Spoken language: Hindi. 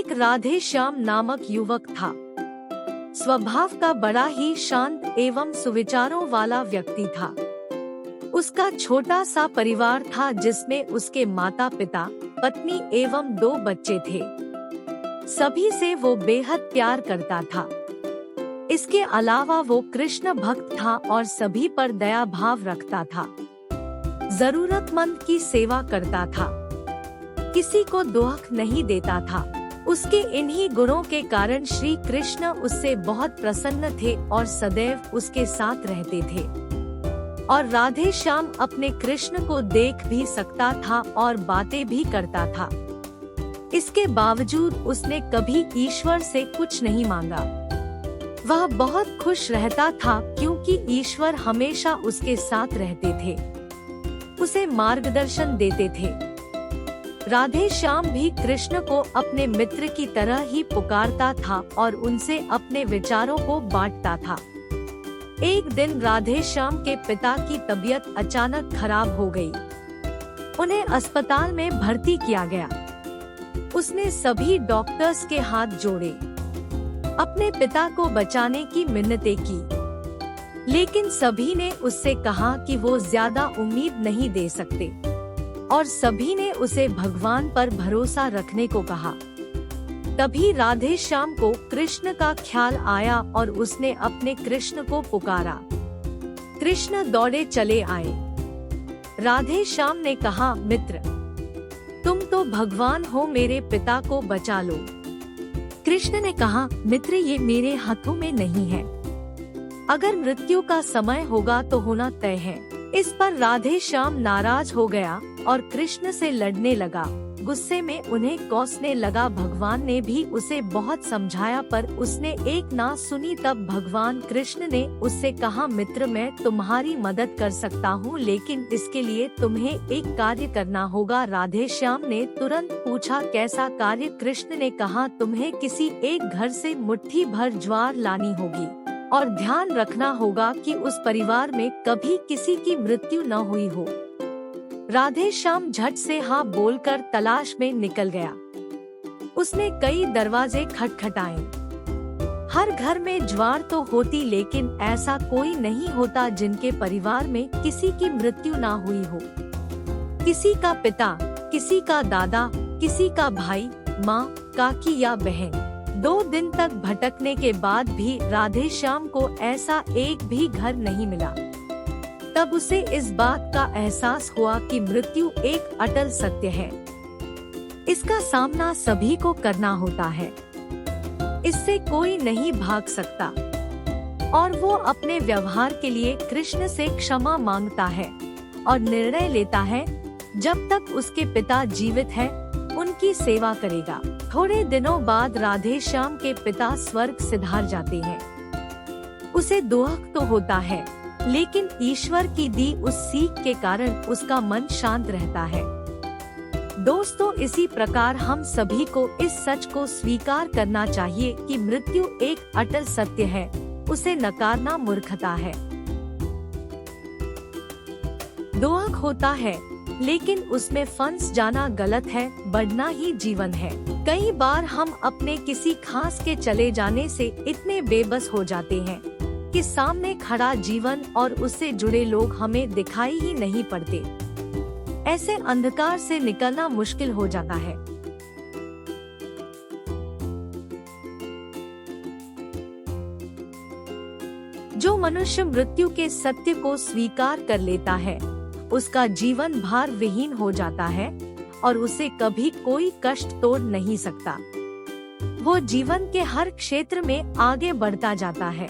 एक राधे श्याम नामक युवक था। स्वभाव का बड़ा ही शांत एवं सुविचारों वाला व्यक्ति था। उसका छोटा सा परिवार था जिसमें उसके माता पिता, पत्नी एवं 2 बच्चे थे। सभी से वो बेहद प्यार करता था। इसके अलावा वो कृष्ण भक्त था और सभी पर दया भाव रखता था। जरूरतमंद की सेवा करता था, किसी को दुख नहीं देता था। उसके इन्हीं गुणों के कारण श्री कृष्ण उससे बहुत प्रसन्न थे और सदैव उसके साथ रहते थे। और राधे श्याम अपने कृष्ण को देख भी सकता था और बातें भी करता था। इसके बावजूद उसने कभी ईश्वर से कुछ नहीं मांगा। वह बहुत खुश रहता था क्योंकि ईश्वर हमेशा उसके साथ रहते थे, उसे मार्गदर्शन देते थे। राधे श्याम भी कृष्ण को अपने मित्र की तरह ही पुकारता था और उनसे अपने विचारों को बांटता था। एक दिन राधे श्याम के पिता की तबीयत अचानक खराब हो गई। उन्हें अस्पताल में भर्ती किया गया। उसने सभी डॉक्टर्स के हाथ जोड़े, अपने पिता को बचाने की मिन्नतें की, लेकिन सभी ने उससे कहा कि वो ज्यादा उम्मीद नहीं दे सकते और सभी ने उसे भगवान पर भरोसा रखने को कहा। तभी राधे श्याम को कृष्ण का ख्याल आया और उसने अपने कृष्ण को पुकारा। कृष्ण दौड़े चले आए। राधे श्याम ने कहा, मित्र, तुम तो भगवान हो, मेरे पिता को बचा लो। कृष्ण ने कहा, मित्र, ये मेरे हाथों में नहीं है। अगर मृत्यु का समय होगा तो होना तय है। इस पर राधे श्याम नाराज हो गया और कृष्ण से लड़ने लगा। गुस्से में उन्हें कोसने लगा। भगवान ने भी उसे बहुत समझाया पर उसने एक ना सुनी। तब भगवान कृष्ण ने उससे कहा, मित्र, मैं तुम्हारी मदद कर सकता हूँ, लेकिन इसके लिए तुम्हें एक कार्य करना होगा। राधे श्याम ने तुरंत पूछा, कैसा कार्य? कृष्ण ने कहा, तुम्हें किसी एक घर से मुट्ठी भर ज्वार लानी होगी और ध्यान रखना होगा कि उस परिवार में कभी किसी की मृत्यु न हुई हो। राधे श्याम झट से हाँ बोलकर तलाश में निकल गया। उसने कई दरवाजे खटखटाए। हर घर में ज्वार तो होती, लेकिन ऐसा कोई नहीं होता जिनके परिवार में किसी की मृत्यु ना हुई हो। किसी का पिता, किसी का दादा, किसी का भाई, माँ, काकी या बहन। 2 दिन तक भटकने के बाद भी राधे श्याम को ऐसा एक भी घर नहीं मिला। तब उसे इस बात का एहसास हुआ कि मृत्यु एक अटल सत्य है। इसका सामना सभी को करना होता है, इससे कोई नहीं भाग सकता। और वो अपने व्यवहार के लिए कृष्ण से क्षमा मांगता है और निर्णय लेता है, जब तक उसके पिता जीवित हैं, उनकी सेवा करेगा। थोड़े दिनों बाद राधे श्याम के पिता स्वर्ग सिधार जाते हैं। उसे दुख तो होता है, लेकिन ईश्वर की दी उस सीख के कारण उसका मन शांत रहता है। दोस्तों, इसी प्रकार हम सभी को इस सच को स्वीकार करना चाहिए कि मृत्यु एक अटल सत्य है, उसे नकारना मूर्खता है। दुख होता है, लेकिन उसमें फंस जाना गलत है। बढ़ना ही जीवन है। कई बार हम अपने किसी खास के चले जाने से इतने बेबस हो जाते हैं कि सामने खड़ा जीवन और उससे जुड़े लोग हमें दिखाई ही नहीं पड़ते। ऐसे अंधकार से निकलना मुश्किल हो जाता है। जो मनुष्य मृत्यु के सत्य को स्वीकार कर लेता है, उसका जीवन भार विहीन हो जाता है और उसे कभी कोई कष्ट तोड़ नहीं सकता। वो जीवन के हर क्षेत्र में आगे बढ़ता जाता है।